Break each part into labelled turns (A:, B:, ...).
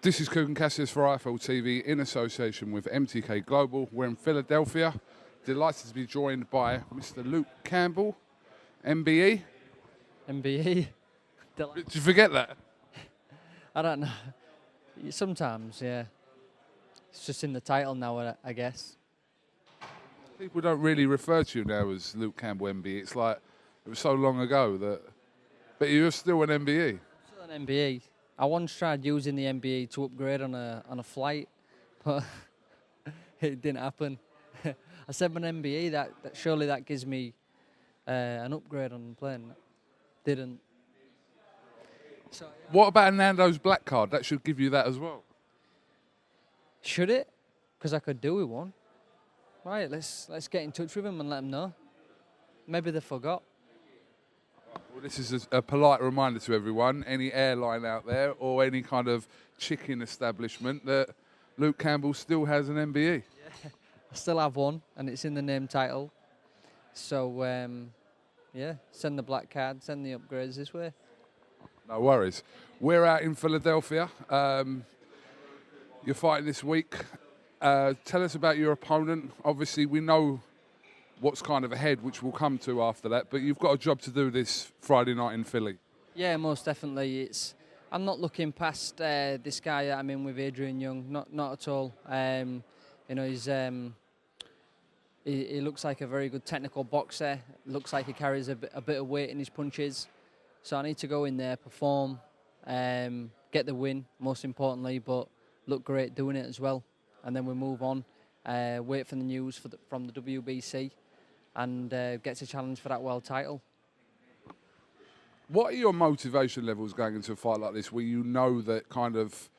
A: This is Kugan Cassius for IFL TV in association with MTK Global. We're in Philadelphia. Delighted to be joined by Mr. Luke Campbell, MBE.
B: MBE?
A: Did you forget that?
B: I don't know. Sometimes, yeah. It's just in the title now, I guess.
A: People don't really refer to you now as Luke Campbell, MBE. It's like, it was so long ago that... But you're still an MBE.
B: Still an MBE. I once tried using the MBE to upgrade on a flight, but it didn't happen. I said an MBE, that surely that gives me an upgrade on the plane. Didn't. So, yeah.
A: What about Nando's black card? That should give you that as well.
B: Should it? Because I could do with one. Right, let's get in touch with them and let them know. Maybe they forgot.
A: Well, this is a polite reminder to everyone, any airline out there or any kind of chicken establishment, that Luke Campbell still has an MBE.
B: Yeah, I still have one, and it's in the name title. So, yeah, send the black card, send the upgrades this way.
A: No worries. We're out in Philadelphia. You're fighting this week. Tell us about your opponent. Obviously, we know what's kind of ahead, which we'll come to after that, but you've got a job to do this Friday night in Philly. Yeah,
B: most definitely. I'm not looking past this guy that I'm in with, Adrian Young, not at all. You know, he looks like a very good technical boxer. Looks like he carries a bit of weight in his punches. So I need to go in there, perform, get the win, most importantly, but look great doing it as well. And then we move on, wait for the news from the WBC, and get to challenge for that world title.
A: What are your motivation levels going into a fight like this, where you know that kind of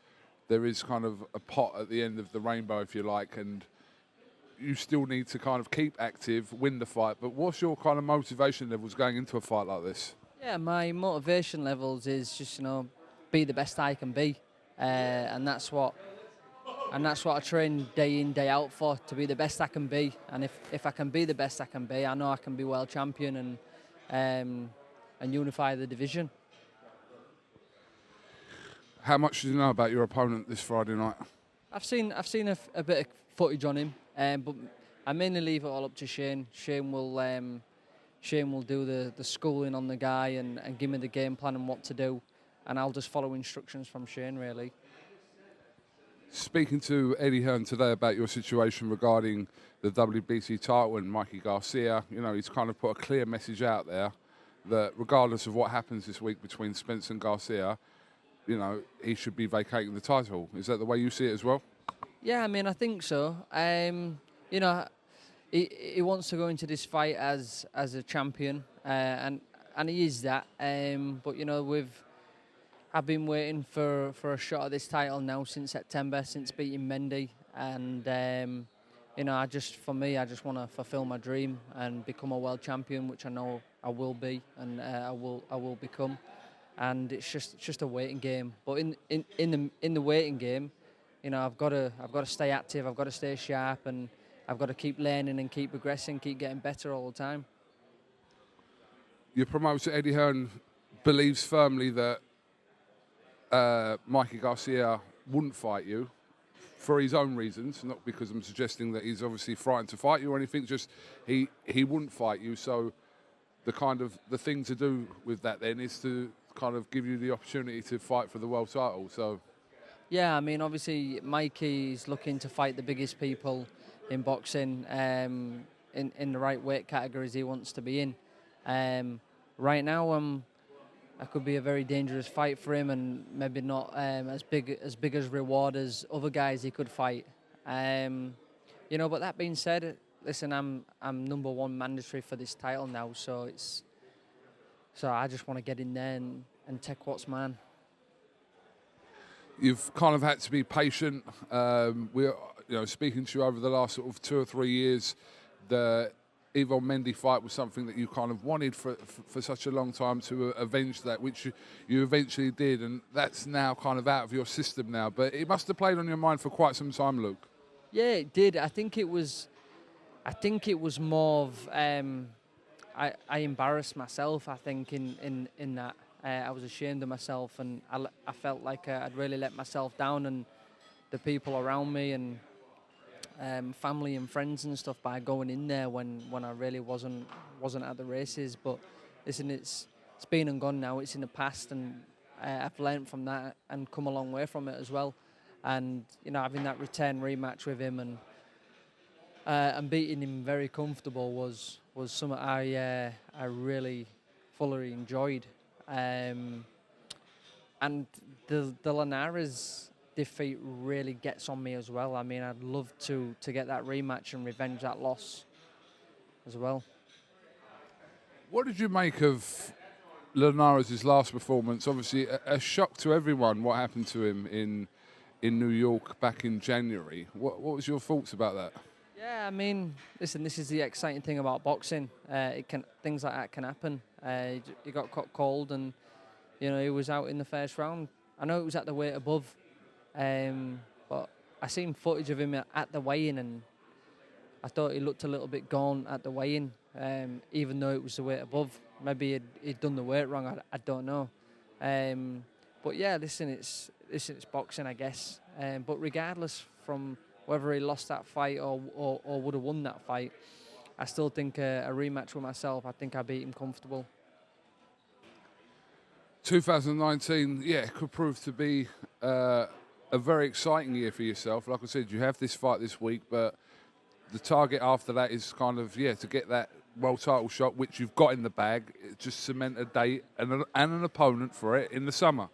A: there is kind of a pot at the end of the rainbow, if you like, and you still need to kind of keep active, win the fight, but what's your kind of motivation levels going into a fight like this?
B: Yeah, my motivation levels is just, you know, be the best I can be, and that's what I train day in, day out for, to be the best I can be. And if I can be the best I can be, I know I can be world champion and unify the division. How
A: much do you know about your opponent this Friday night?
B: I've seen a bit of footage on him, but I mainly leave it all up to Shane. Shane will do the schooling on the guy and give me the game plan and what to do, and I'll just follow instructions from Shane, really.
A: Speaking to Eddie Hearn today about your situation regarding the WBC title and Mikey Garcia, you know, he's kind of put a clear message out there that regardless of what happens this week between Spence and Garcia, you know, he should be vacating the title. Is that the way you see it as well?
B: Yeah, I mean, I think so. You know, he wants to go into this fight as a champion, and he is that. But, you know, I've been waiting for a shot at this title now since September, since beating Mendy, and you know, I just want to fulfil my dream and become a world champion, which I know I will be, and I will become. And it's just a waiting game. But in the waiting game, you know, I've got to stay active, I've got to stay sharp, and I've got to keep learning and keep progressing, keep getting better all the time.
A: Your promoter Eddie Hearn believes firmly that Mikey Garcia wouldn't fight you for his own reasons, not because I'm suggesting that he's obviously frightened to fight you or anything, just he wouldn't fight you. So the thing to do with that then is to kind of give you the opportunity to fight for the world title. So
B: yeah, I mean, obviously Mikey's looking to fight the biggest people in boxing, in the right weight categories he wants to be in. Right now that could be a very dangerous fight for him, and maybe not as big as reward as other guys he could fight. You know, but that being said, listen, I'm #1 mandatory for this title now, so I just want to get in there and take what's mine.
A: You've kind of had to be patient. We're speaking to you over the last sort of 2 or 3 years. The Yvonne Mendy fight was something that you kind of wanted for such a long time, to avenge that, which you eventually did, and that's now kind of out of your system now. But it must have played on your mind for quite some time, Luke.
B: Yeah, it did. I think it was more of I embarrassed myself, I think, in that. I was ashamed of myself, and I felt like I'd really let myself down, and the people around me and family and friends and stuff by going in there when I really wasn't at the races. But listen, it's been and gone now. It's in the past, and I've learned from that and come a long way from it as well. And having that return rematch with him and beating him very comfortable was something I really fully enjoyed. And the Linares defeat really gets on me as well. I mean, I'd love to get that rematch and revenge that loss as well.
A: What did you make of Linares' last performance? Obviously, a shock to everyone what happened to him in New York back in January. What was your thoughts about that?
B: Yeah, I mean, listen, this is the exciting thing about boxing. Things like that can happen. He got caught cold, and he was out in the first round. I know it was at the weight above, but I seen footage of him at the weigh-in, and I thought he looked a little bit gone at the weigh-in, even though it was the weight above. Maybe he'd done the weight wrong. I don't know. But yeah, listen, it's boxing, I guess. But regardless from whether he lost that fight or would have won that fight, I still think a rematch with myself, I think I beat him comfortable.
A: 2019, yeah, could prove to be a very exciting year for yourself. Like I said, you have this fight this week, but the target after that is kind of, to get that world title shot, which you've got in the bag, just cement a date and an opponent for it in the summer.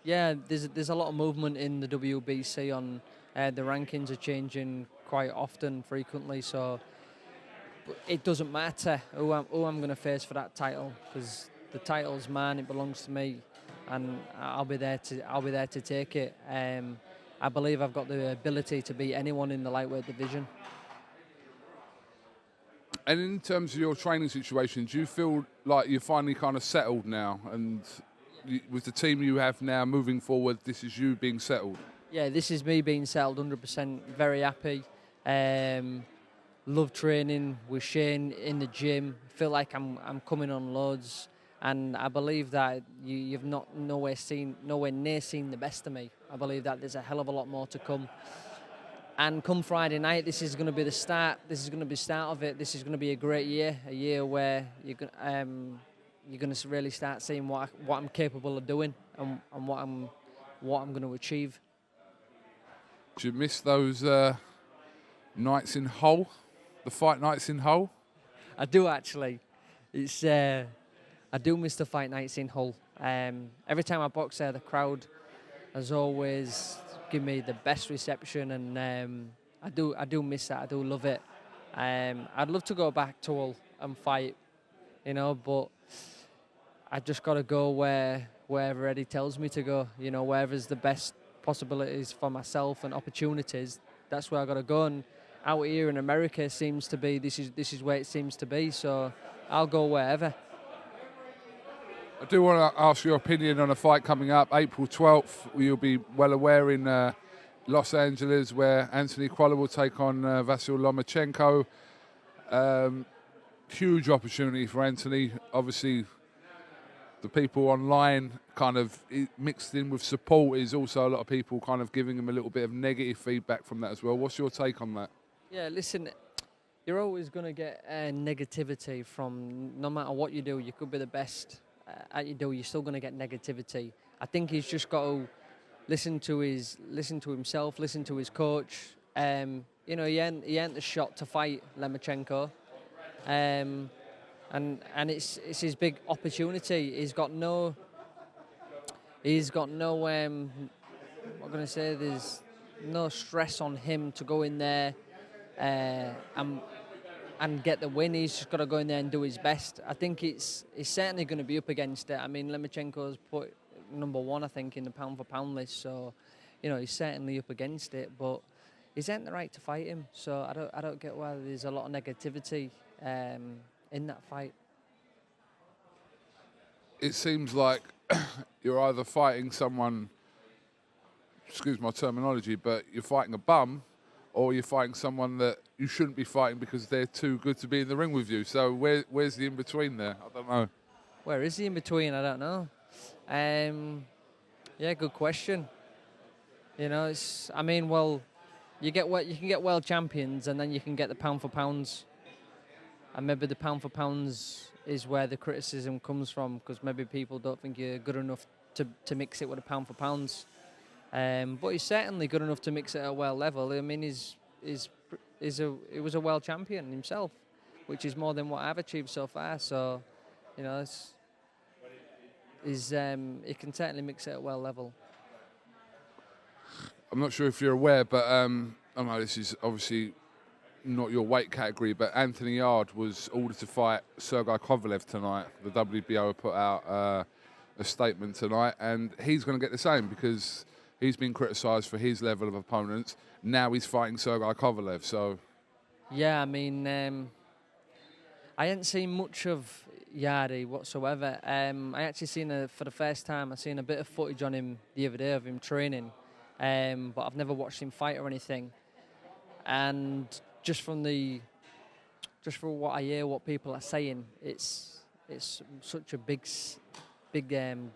B: Yeah, there's a lot of movement in the WBC on the rankings are changing quite often, frequently, so it doesn't matter who I'm going to face for that title, because the title's mine, it belongs to me, and I'll be there to take it. I believe I've got the ability to beat anyone in the lightweight division.
A: And in terms of your training situation, do you feel like you're finally kind of settled now, and with the team you have now moving forward, this is you being settled?
B: Yeah, this is me being settled 100%, very happy. Love training with Shane in the gym. Feel like I'm coming on loads, and I believe that you've not nowhere near seen the best of me. I believe that there's a hell of a lot more to come. And come Friday night, this is going to be the start. This is going to be the start of it. This is going to be a great year, a year where you're going to really start seeing what I'm capable of doing and what I'm going to achieve.
A: Do you miss those nights in Hull, the fight nights in Hull?
B: I do, actually. I do miss the fight nights in Hull. Every time I box there, the crowd has always given me the best reception, and I do miss that. I do love it. I'd love to go back to Hull and fight, but I just got to go wherever Eddie tells me to go. Wherever's the best possibilities for myself and opportunities, that's where I got to go. And out here in America seems to be this is where it seems to be. So I'll go wherever.
A: I do want to ask your opinion on a fight coming up, April 12th. You'll be well aware in Los Angeles, where Anthony Crolla will take on Vasyl Lomachenko. Huge opportunity for Anthony. Obviously, the people online kind of mixed in with support is also a lot of people kind of giving him a little bit of negative feedback from that as well. What's your take on that?
B: Yeah, listen, you're always going to get negativity from no matter what you do. You could be the best at you do, you're still going to get negativity. I think he's just got to listen to himself, listen to his coach. He ain't the shot to fight Lomachenko. And it's his big opportunity. He's got no what I'm going to say, there's no stress on him to go in there and get the win. He's just got to go in there and do his best. I think he's certainly going to be up against it. I mean, Lomachenko's put #1, I think, in the pound-for-pound list, so he's certainly up against it, but he's earned the right to fight him, so I don't get why there's a lot of negativity in that fight.
A: It seems like you're either fighting someone, excuse my terminology, but you're fighting a bum, or you're fighting someone that you shouldn't be fighting because they're too good to be in the ring with you. So where's the in-between there? I don't know.
B: Where is the in-between? I don't know. Yeah, good question. You know, I mean, well, you can get world champions, and then you can get the pound for pounds. And maybe the pound for pounds is where the criticism comes from, because maybe people don't think you're good enough to mix it with a pound for pounds. But he's certainly good enough to mix it at a world level. I mean, he was a world champion himself, which is more than what I've achieved so far. So, you know, he can certainly mix it at world level.
A: I'm not sure if you're aware, but I know this is obviously not your weight category, but Anthony Yarde was ordered to fight Sergey Kovalev tonight. The WBO put out a statement tonight, and he's going to get the same because he's been criticised for his level of opponents. Now he's fighting Sergey Kovalev, so...
B: Yeah, I mean, I hadn't seen much of Yarde whatsoever. I actually seen, for the first time, I seen a bit of footage on him the other day of him training, but I've never watched him fight or anything. And just from what I hear, what people are saying, it's such a big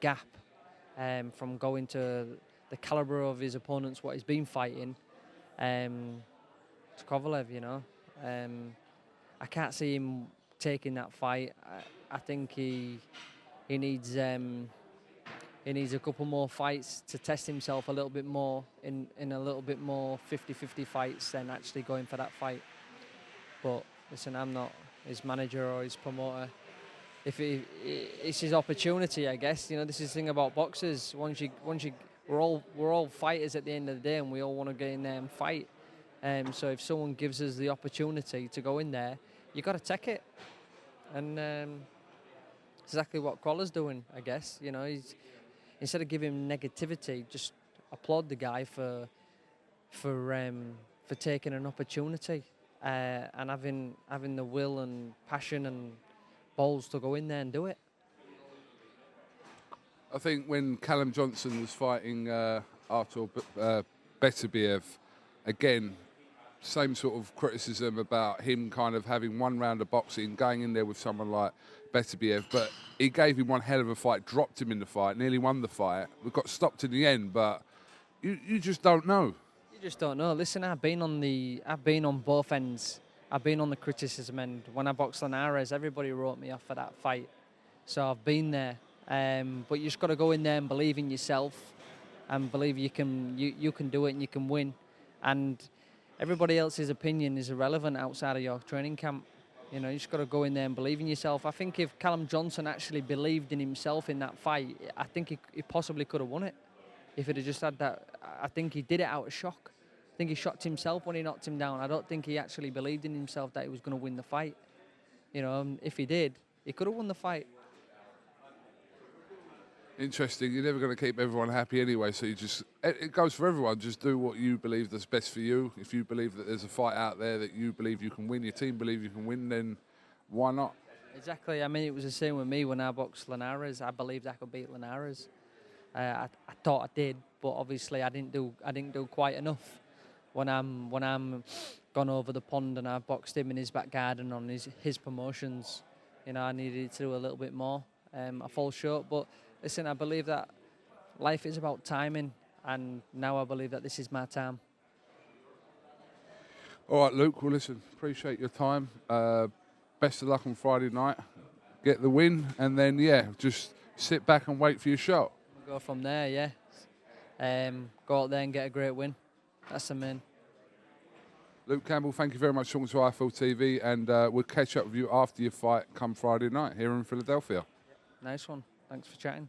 B: gap from going to the caliber of his opponents, what he's been fighting, to Kovalev. You know, I can't see him taking that fight. I think he needs a couple more fights to test himself a little bit more in a little bit more 50-50 fights than actually going for that fight. But listen, I'm not his manager or his promoter. It's his opportunity, I guess. You know, this is the thing about boxers. We're all fighters at the end of the day, and we all want to get in there and fight. So if someone gives us the opportunity to go in there, you got to take it. And exactly what Crolla's doing, I guess. You know, instead of giving him negativity, just applaud the guy for taking an opportunity and having the will and passion and balls to go in there and do it.
A: I think when Callum Johnson was fighting Artur Beterbiev, again, same sort of criticism about him kind of having one round of boxing, going in there with someone like Beterbiev, but he gave him one hell of a fight, dropped him in the fight, nearly won the fight. We got stopped in the end, but you just don't know.
B: You just don't know. Listen, I've been on both ends. I've been on the criticism end. When I boxed Linares, everybody wrote me off for that fight. So I've been there. But you just got to go in there and believe in yourself and believe you can do it and you can win. And everybody else's opinion is irrelevant outside of your training camp. You know, you just got to go in there and believe in yourself. I think if Callum Johnson actually believed in himself in that fight, I think he possibly could have won it. If he'd have just had that, I think he did it out of shock. I think he shocked himself when he knocked him down. I don't think he actually believed in himself that he was going to win the fight. You know, if he did, he could have won the fight.
A: Interesting. You're never going to keep everyone happy anyway, so it goes for everyone. Just do what you believe is best for you. If you believe that there's a fight out there that you believe you can win, your team believe you can win, then why not?
B: Exactly. I mean, it was the same with me when I boxed Linares. I believed I could beat Linares. I thought I did, but obviously I didn't do quite enough. When I'm gone over the pond and I've boxed him in his back garden on his promotions, you know, I needed to do a little bit more. I fall short, but listen, I believe that life is about timing, and now I believe that this is my time.
A: All right, Luke. Well, listen, appreciate your time. Best of luck on Friday night. Get the win, and then just sit back and wait for your shot.
B: We'll go from there, yeah. Go out there and get a great win. That's the main.
A: Luke Campbell, thank you very much for talking to IFL TV, and we'll catch up with you after your fight come Friday night here in Philadelphia.
B: Nice one. Thanks for chatting.